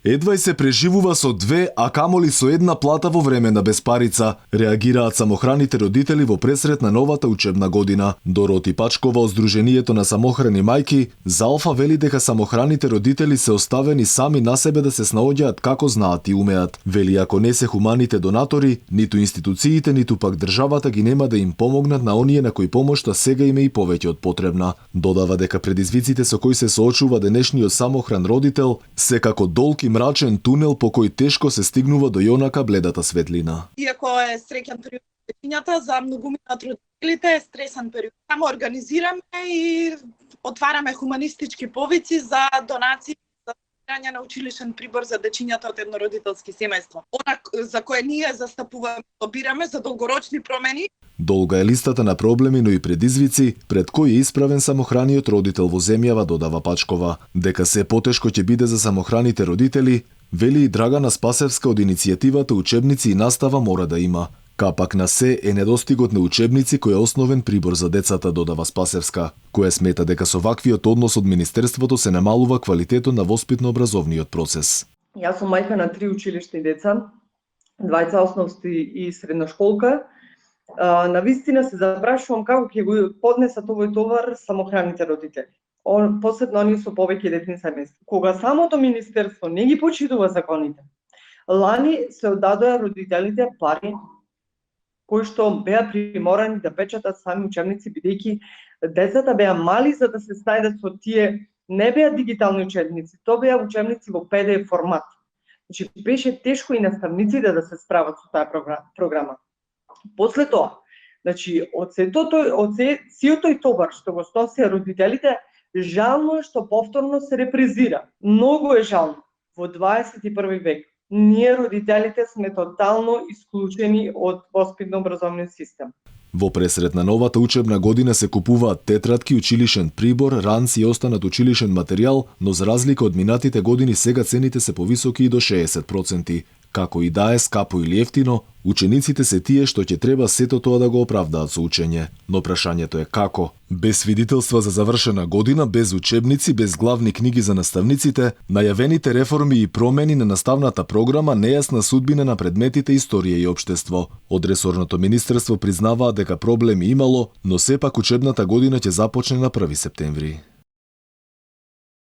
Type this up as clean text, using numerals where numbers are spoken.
Едва и се преживува со 2, а камоли со 1 плата во време на безпарица, реагираат самохраните родители во пресрет на новата учебна година. Дороти Пачкова од Сдруженијето на самохрани мајки за Алфа вели дека самохраните родители се оставени сами на себе да се снаоѓаат како знаат и умеат. Вели ако не се хуманите донатори, ниту институциите, ниту пак државата ги нема да им помогнат на оние на кои помошта сега им е и повеќе од потребна. Додава дека предизвиците со кои се соочува денешниот самохран родител се како долг и мрачен тунел по кој тешко се стигнува до јонака бледата светлина. Иако е среќен период за дечињата, за многумина од родителите е стресен период. Само организираме и отвараме хуманистички повици за донации за собирање на училишен прибор за дечињата од еднородителски семејства. Она за кое ние застапуваме, лобираме за долгорочни промени. Долга е листата на проблеми, но и предизвици пред кои е исправен самохраниот родител во земјава, додава Пачкова. Дека се потешко ќе биде за самохраните родители, вели и Драгана Спасевска од иницијативата Учебници и настава мора да има. Капак на се е недостигот на учебници кој е основен прибор за децата, додава Спасевска, која смета дека со ваквиот однос од Министерството се намалува квалитетот на воспитно-образовниот процес. Јас сум мајка на 3 училишни деца, 2 основски и средношколка. Навистина се запрашувам како ќе го поднесат овој товар самохраните родители. Посебно оние со повеќе детни семејства. Кога самото министерство не ги почитува законите, лани се одадоа родителите пари кои што беа приморани да печатат сами учебници, бидејќи децата беа мали за да се снајдат со тие, не беа дигитални учебници, тоа беа учебници во PDF формат. Значи беше тешко и наставниците да се справат со таа програма. После тоа, значи од сиот тој товар што го сносеа родителите, жално е што повторно се репризира. Многу е жално. Во 21 век ние родителите сме тотално исклучени од воспитно-образовниот систем. Во пресрет на новата учебна година се купуваат тетрадки, училишен прибор, ранци и останат училишен материјал, но за разлика од минатите години сега цените се повисоки и до 60%. Како и да е скапо или ефтино, учениците се тие што ќе треба сето тоа да го оправдаат со учење. Но прашањето е како? Без свидетелства за завршена година, без учебници, без главни книги за наставниците, најавените реформи и промени на наставната програма, нејасна судбина на предметите историја и општество. Од ресорното министерство признаваат дека проблеми имало, но сепак учебната година ќе започне на 1 септември.